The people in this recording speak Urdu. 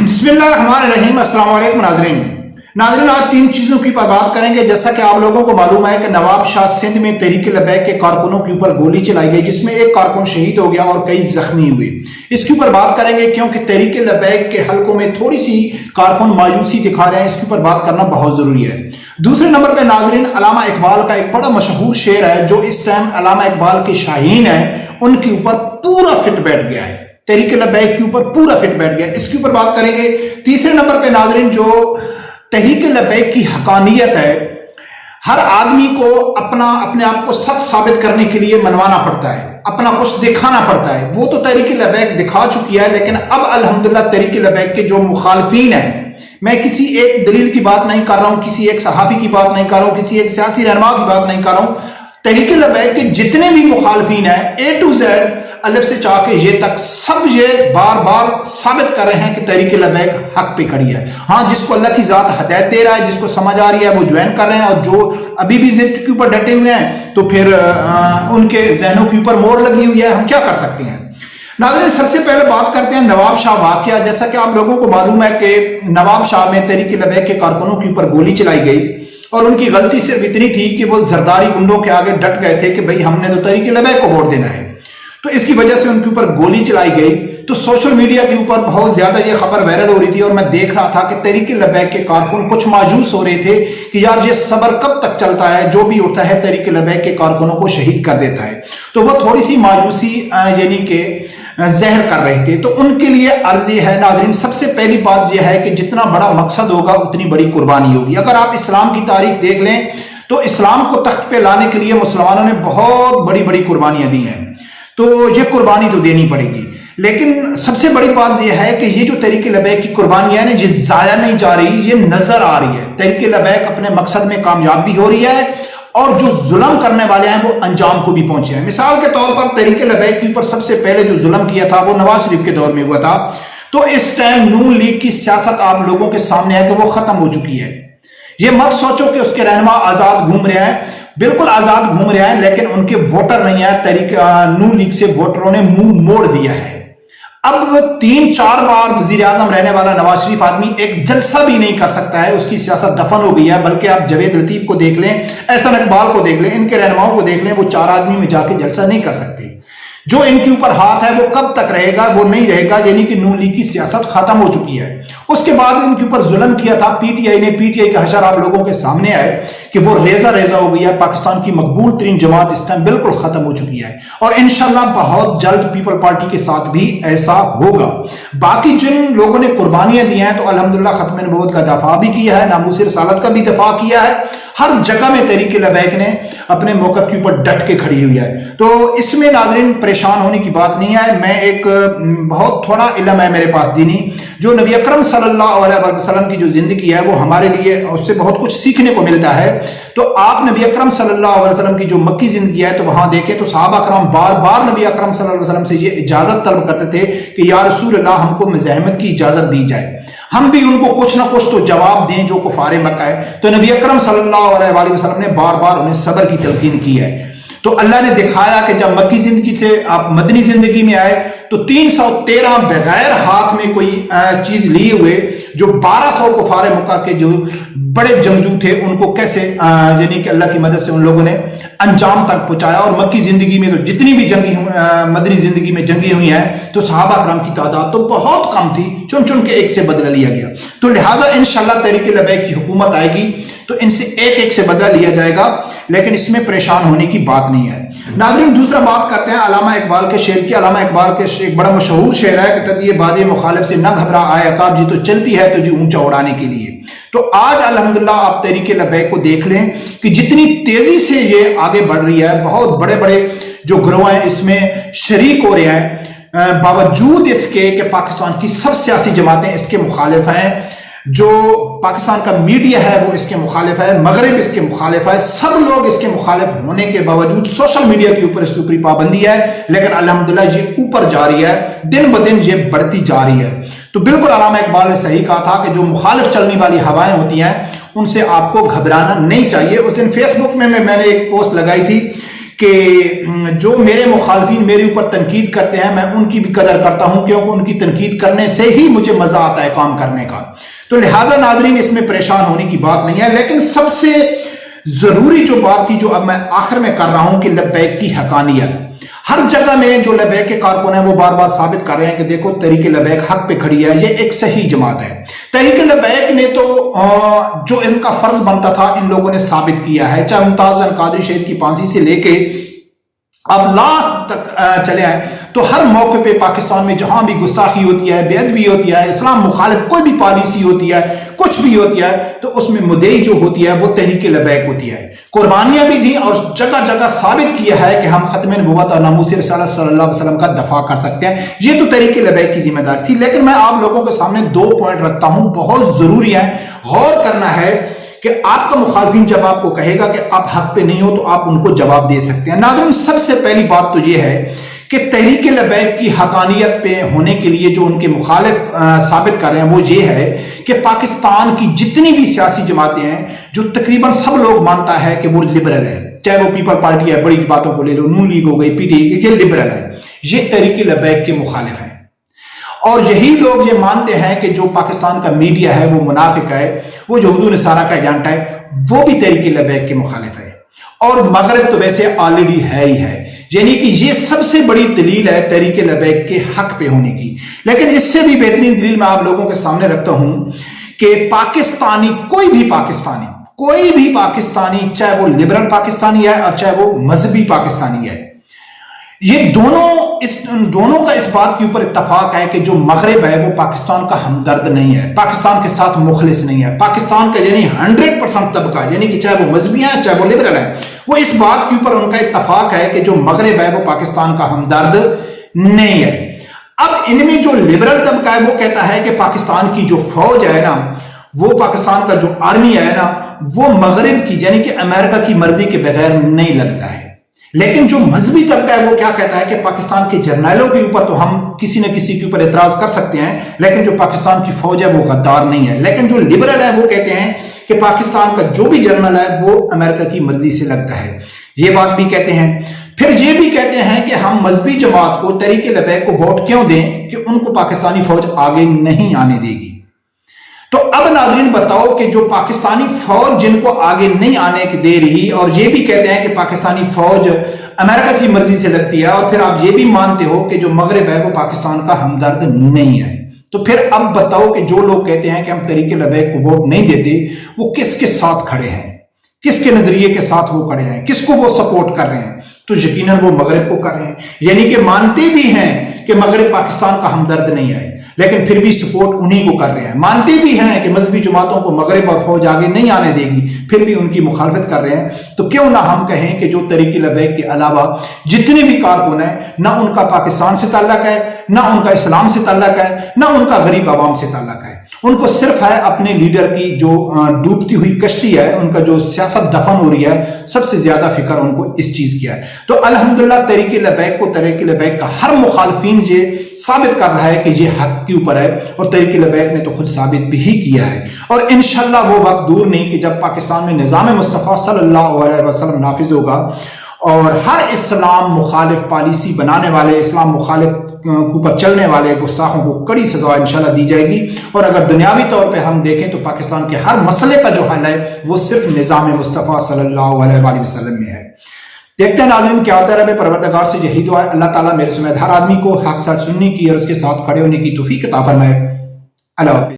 بسم اللہ الرحمن الرحیم۔ السلام علیکم ناظرین آج تین چیزوں کی بات کریں گے۔ جیسا کہ آپ لوگوں کو معلوم ہے کہ نواب شاہ سندھ میں تحریک لبیک کے کارکنوں کے اوپر گولی چلائی گئی، جس میں ایک کارکن شہید ہو گیا اور کئی زخمی ہوئے۔ اس کے اوپر بات کریں گے کیونکہ تحریک لبیک کے حلقوں میں تھوڑی سی کارکن مایوسی دکھا رہے ہیں، اس کے اوپر بات کرنا بہت ضروری ہے۔ دوسرے نمبر پہ ناظرین علامہ اقبال کا ایک بڑا مشہور شعر ہے جو اس ٹائم علامہ اقبال کے شاہین ہیں ان کے اوپر پورا فٹ بیٹھ گیا ہے، تحریک لبیک کے اوپر پورا فٹ بیٹھ گیا، اس کے اوپر بات کریں گے۔ تیسرے نمبر پہ ناظرین جو تحریک لبیک کی حقانیت ہے، ہر آدمی کو اپنے آپ کو سچ ثابت کرنے کے لیے منوانا پڑتا ہے، اپنا کچھ دکھانا پڑتا ہے۔ وہ تو تحریک لبیک دکھا چکی ہے، لیکن اب الحمدللہ تحریک لبیک کے جو مخالفین ہیں، میں کسی ایک دلیل کی بات نہیں کر رہا ہوں، کسی ایک صحافی کی بات نہیں کر رہا ہوں، کسی ایک سیاسی رہنما کی بات نہیں کر رہا ہوں، تحریک لبیک کے جتنے بھی مخالفین ہیں اے ٹو زیڈ الف سے چاہ کے یہ تک سب یہ بار بار ثابت کر رہے ہیں کہ تحریک لبیک حق پہ کھڑی ہے۔ ہاں، جس کو اللہ کی ذات ہدایت دے رہا ہے، جس کو سمجھ آ رہی ہے، وہ جوائن کر رہے ہیں، اور جو ابھی بھی ضد کے اوپر ڈٹے ہوئے ہیں تو پھر ان کے ذہنوں کے اوپر مور لگی ہوئی ہے، ہم کیا کر سکتے ہیں۔ ناظرین سب سے پہلے بات کرتے ہیں نواب شاہ واقعہ۔ جیسا کہ آپ لوگوں کو معلوم ہے کہ نواب شاہ میں تحریک لبیک کے کارکنوں کے اوپر گولی چلائی گئی، اور ان کی غلطی صرف اتنی تھی کہ وہ زرداری گنڈوں کے آگے ڈٹ گئے تھے کہ بھئی ہم نے تو تحریک لبیک کو ووٹ دینا ہے، تو اس کی وجہ سے ان کے اوپر گولی چلائی گئی۔ تو سوشل میڈیا کے اوپر بہت زیادہ یہ خبر وائرل ہو رہی تھی، اور میں دیکھ رہا تھا کہ تحریک لبیک کے کارکن کچھ مایوس ہو رہے تھے کہ یار یہ صبر کب تک چلتا ہے، جو بھی اٹھتا ہے تحریک لبیک کے کارکنوں کو شہید کر دیتا ہے۔ تو وہ تھوڑی سی مایوسی یعنی کہ ظاہر کر رہے تھے۔ تو ان کے لیے عرض یہ ہے ناظرین، سب سے پہلی بات یہ ہے کہ جتنا بڑا مقصد ہوگا اتنی بڑی قربانی ہوگی۔ اگر آپ اسلام کی تاریخ دیکھ لیں تو اسلام کو تخت پہ لانے کے لیے مسلمانوں نے بہت بڑی بڑی قربانیاں دی ہیں، تو یہ قربانی تو دینی پڑے گی۔ لیکن سب سے بڑی بات یہ ہے کہ یہ جو تحریک لبیک کی قربانی ہے نا، یہ ضائع نہیں جا رہی، یہ نظر آ رہی ہے۔ تحریک لبیک اپنے مقصد میں کامیاب بھی ہو رہی ہے، اور جو ظلم کرنے والے ہیں وہ انجام کو بھی پہنچے ہیں۔ مثال کے طور پر تحریک لبیک کے اوپر سب سے پہلے جو ظلم کیا تھا وہ نواز شریف کے دور میں ہوا تھا۔ تو اس ٹائم نون لیگ کی سیاست آپ لوگوں کے سامنے ہے کہ وہ ختم ہو چکی ہے۔ یہ مت سوچو کہ اس کے رہنما آزاد گھوم رہے ہیں، بالکل آزاد گھوم رہے ہیں، لیکن ان کے ووٹر نہیں ہیں۔ تحریک نون لیگ سے ووٹروں نے منہ موڑ دیا ہے۔ اب 3-4 بار وزیر اعظم رہنے والا نواز شریف آدمی ایک جلسہ بھی نہیں کر سکتا ہے، اس کی سیاست دفن ہو گئی ہے۔ بلکہ آپ جاوید لطیف کو دیکھ لیں، احسن اقبال کو دیکھ لیں، ان کے رہنماؤں کو دیکھ لیں، وہ 4 آدمی میں جا کے جلسہ نہیں کر سکتے۔ جو ان کے اوپر ہاتھ ہے وہ کب تک رہے گا؟ وہ نہیں رہے گا، یعنی کہ نون لیگ کی سیاست ختم ہو چکی ہے۔ اس کے بعد ان کے اوپر ظلم کیا تھا پی ٹی آئی کا حشر آپ لوگوں کے سامنے آئے کہ وہ ریزہ ہو گئی ہے۔ پاکستان کی مقبول ترین جماعت اس ٹائم بالکل ختم ہو چکی ہے، اور انشاءاللہ بہت جلد پیپل پارٹی کے ساتھ بھی ایسا ہوگا۔ باقی جن لوگوں نے قربانیاں دی ہیں تو الحمدللہ ختم نبوت کا دفاع بھی کیا ہے، ناموس رسالت کا بھی دفاع کیا ہے۔ ہر جگہ میں تحریک لبیک نے اپنے موقف کے اوپر ڈٹ کے کھڑی ہوئی ہے، تو اس میں ناظرین پریشان ہونے کی بات نہیں ہے۔ میں ایک بہت تھوڑا علم ہے میرے پاس دینی، جو نبی اکرم صلی اللہ علیہ وسلم کی جو زندگی ہے وہ ہمارے لیے اس سے بہت کچھ سیکھنے کو ملتا ہے۔ تو آپ نبی اکرم صلی اللہ علیہ وسلم کی جو مکی زندگی ہے تو وہاں دیکھیں تو صحابہ کرام بار بار نبی اکرم صلی اللہ علیہ وسلم سے یہ اجازت طلب کرتے تھے کہ یا رسول اللہ ہم کو مزاحمت کی اجازت دی جائے، ہم بھی ان کو کچھ نہ کچھ تو جواب دیں جو کفار مکہ ہے۔ تو نبی اکرم صلی اللہ علیہ وسلم نے بار بار انہیں صبر کی تلقین کی ہے۔ تو اللہ نے دکھایا کہ جب مکی زندگی سے آپ مدنی زندگی میں آئے تو 313 بغیر ہاتھ میں کوئی چیز لیے ہوئے جو 1200 کفار مکہ کے جو بڑے جنگجو تھے ان کو کیسے یعنی کہ اللہ کی مدد سے ان لوگوں نے انجام تک پہنچایا۔ اور مکی زندگی میں تو جتنی بھی جنگی مدنی زندگی میں جنگی ہوئی ہیں تو صحابہ کرام کی تعداد تو بہت کم تھی، چن چن کے ایک سے بدلہ لیا گیا۔ تو لہٰذا انشاءاللہ تحریک لبیک کی حکومت آئے گی تو ان سے ایک سے بدلہ لیا جائے گا، لیکن اس میں پریشان ہونے کی بات نہیں ہے۔ ناظرین دوسرا بات کرتے ہیں علامہ اقبال کے شعر کی۔ علامہ اقبال کے ایک بڑا مشہور شعر ہے کہ تدیے باد مخالف سے نہ گھبرا آئے عقاب، جی تو چلتی ہے تجھے اونچا اڑانے کے لیے۔ تو آج الحمدللہ آپ تحریک لبیک کو دیکھ لیں کہ جتنی تیزی سے یہ آگے بڑھ رہی ہے، بہت بڑے بڑے جو گروہ ہیں اس میں شریک ہو رہے ہیں، باوجود اس کے کہ پاکستان کی سب سیاسی جماعتیں اس کے مخالف ہیں، جو پاکستان کا میڈیا ہے وہ اس کے مخالف ہے، مغرب اس کے مخالف ہے، سب لوگ اس کے مخالف ہونے کے باوجود سوشل میڈیا کے اوپر اس کے اوپر پابندی ہے، لیکن الحمدللہ یہ اوپر جا رہی ہے، دن بدن یہ بڑھتی جا رہی ہے۔ تو بالکل علامہ اقبال نے صحیح کہا تھا کہ جو مخالف چلنے والی ہوائیں ہوتی ہیں ان سے آپ کو گھبرانا نہیں چاہیے۔ اس دن فیس بک میں نے ایک پوسٹ لگائی تھی کہ جو میرے مخالفین میرے اوپر تنقید کرتے ہیں میں ان کی بھی قدر کرتا ہوں، کیونکہ ان کی تنقید کرنے سے ہی مجھے مزہ آتا ہے کام کرنے کا۔ تو لہٰذا ناظرین اس میں پریشان ہونے کی بات نہیں ہے، لیکن سب سے ضروری جو بات تھی جو اب میں آخر میں کر رہا ہوں کہ لبیک کی حقانیت۔ ہر جگہ میں جو لبیک کے کارکن ہیں وہ بار بار ثابت کر رہے ہیں کہ دیکھو تحریک لبیک حق پہ کھڑی ہے، یہ ایک صحیح جماعت ہے۔ تحریک لبیک نے تو جو ان کا فرض بنتا تھا ان لوگوں نے ثابت کیا ہے، چاہے ممتاز القادری شہید کی پھانسی سے لے کے اب لاسٹ تک چلے آئے، تو ہر موقع پہ پاکستان میں جہاں بھی گستاخی ہوتی ہے، بے ادبی ہوتی ہے، اسلام مخالف کوئی بھی پالیسی ہوتی ہے، کچھ بھی ہوتی ہے، تو اس میں مدعی جو ہوتی ہے وہ تحریک لبیک ہوتی ہے۔ قربانیاں بھی دی اور جگہ جگہ ثابت کیا ہے کہ ہم ختم نبوت اور ناموس رسالت صلی اللہ علیہ وسلم کا دفاع کر سکتے ہیں، یہ تو تحریک لبیک کی ذمہ داری تھی۔ لیکن میں آپ لوگوں کے سامنے دو پوائنٹ رکھتا ہوں، بہت ضروری ہے، غور کرنا ہے کہ آپ کا مخالفین جب آپ کو کہے گا کہ آپ حق پہ نہیں ہو تو آپ ان کو جواب دے سکتے ہیں۔ ناظرین سب سے پہلی بات تو یہ ہے کہ تحریک لبیک کی حقانیت پہ ہونے کے لیے جو ان کے مخالف ثابت کر رہے ہیں وہ یہ ہے کہ پاکستان کی جتنی بھی سیاسی جماعتیں ہیں جو تقریباً سب لوگ مانتا ہے کہ وہ لبرل ہے، چاہے وہ پیپل پارٹی ہے، بڑی باتوں کو لے لو، نون لیگ ہو گئی، پی ٹی آئی، یہ لبرل ہے، یہ تحریک لبیک کے مخالف ہیں۔ اور یہی لوگ یہ مانتے ہیں کہ جو پاکستان کا میڈیا ہے وہ منافق ہے، وہ یہود و نصارہ کا ایجنٹ ہے، وہ بھی تحریک لبیک کے مخالف ہے۔ اور مغرب تو ویسے آلریڈی ہے ہی ہے، یعنی کہ یہ سب سے بڑی دلیل ہے تحریک لبیک کے حق پہ ہونے کی۔ لیکن اس سے بھی بہترین دلیل میں آپ لوگوں کے سامنے رکھتا ہوں کہ پاکستانی کوئی بھی پاکستانی چاہے وہ لبرل پاکستانی ہے اور چاہے وہ مذہبی پاکستانی ہے، یہ دونوں کا اس بات کے اوپر اتفاق ہے کہ جو مغرب ہے وہ پاکستان کا ہمدرد نہیں ہے، پاکستان کے ساتھ مخلص نہیں ہے، پاکستان کا یعنی 100% طبقہ، یعنی کہ چاہے وہ مذہبی ہے چاہے وہ لبرل ہے، وہ اس بات کے اوپر ان کا اتفاق ہے کہ جو مغرب ہے وہ پاکستان کا ہمدرد نہیں ہے۔ اب ان میں جو لبرل طبقہ ہے وہ کہتا ہے کہ پاکستان کی جو فوج ہے نا، وہ پاکستان کا جو آرمی ہے نا، وہ مغرب کی یعنی کہ امریکہ کی مرضی کے بغیر نہیں لگتا ہے۔ لیکن جو مذہبی طبقہ ہے وہ کیا کہتا ہے کہ پاکستان کے جرنیلوں کے اوپر تو ہم کسی نہ کسی کے اوپر اعتراض کر سکتے ہیں، لیکن جو پاکستان کی فوج ہے وہ غدار نہیں ہے۔ لیکن جو لبرل ہے وہ کہتے ہیں کہ پاکستان کا جو بھی جرنل ہے وہ امریکہ کی مرضی سے لگتا ہے، یہ بات بھی کہتے ہیں۔ پھر یہ بھی کہتے ہیں کہ ہم مذہبی جماعت کو تحریک لبیک کو ووٹ کیوں دیں کہ ان کو پاکستانی فوج آگے نہیں آنے دے گی۔ تو اب ناظرین بتاؤ کہ جو پاکستانی فوج جن کو آگے نہیں آنے دے رہی، اور یہ بھی کہتے ہیں کہ پاکستانی فوج امریکہ کی مرضی سے لگتی ہے، اور پھر آپ یہ بھی مانتے ہو کہ جو مغرب ہے وہ پاکستان کا ہمدرد نہیں ہے، تو پھر اب بتاؤ کہ جو لوگ کہتے ہیں کہ ہم تحریک لبیک کو ووٹ نہیں دیتے وہ کس کے ساتھ کھڑے ہیں، کس کے نظریے کے ساتھ وہ کھڑے ہیں، کس کو وہ سپورٹ کر رہے ہیں؟ تو یقیناً وہ مغرب کو کر رہے ہیں، یعنی کہ مانتے بھی ہیں کہ مغرب پاکستان کا ہمدرد نہیں ہے، لیکن پھر بھی سپورٹ انہی کو کر رہے ہیں۔ مانتے بھی ہیں کہ مذہبی جماعتوں کو مغرب اور فوج آگے نہیں آنے دے گی، پھر بھی ان کی مخالفت کر رہے ہیں۔ تو کیوں نہ ہم کہیں کہ جو تحریک لبیک کے علاوہ جتنے بھی کارکن ہیں، نہ ان کا پاکستان سے تعلق ہے، نہ ان کا اسلام سے تعلق ہے، نہ ان کا غریب عوام سے تعلق ہے، ان کو صرف ہے اپنے لیڈر کی جو ڈوبتی ہوئی کشتی ہے، ان کا جو سیاست دفن ہو رہی ہے، سب سے زیادہ فکر ان کو اس چیز کی ہے۔ تو الحمدللہ تحریک لبیک کا ہر مخالفین یہ ثابت کر رہا ہے کہ یہ حق کے اوپر ہے، اور تحریک لبیک نے تو خود ثابت بھی ہی کیا ہے۔ اور انشاءاللہ وہ وقت دور نہیں کہ جب پاکستان میں نظام مصطفیٰ صلی اللہ علیہ وسلم نافذ ہوگا، اور ہر اسلام مخالف پالیسی بنانے والے، اسلام مخالف اوپر چلنے والے گستاخوں کو کڑی سزا انشاءاللہ دی جائے گی۔ اور اگر دنیاوی طور پہ ہم دیکھیں تو پاکستان کے ہر مسئلے کا جو حل ہے وہ صرف نظام مصطفیٰ صلی اللہ علیہ وسلم میں ہے۔ دیکھتے ہیں ناظرین کیا ہوتا ہے۔ رب پروردگار سے یہی دعا ہے، اللہ تعالیٰ میرے سمیت ہر آدمی کو حق سچ سننے کی اور اس کے ساتھ کھڑے ہونے کی توفیق عطا فرمائے۔ اللہ حافظ۔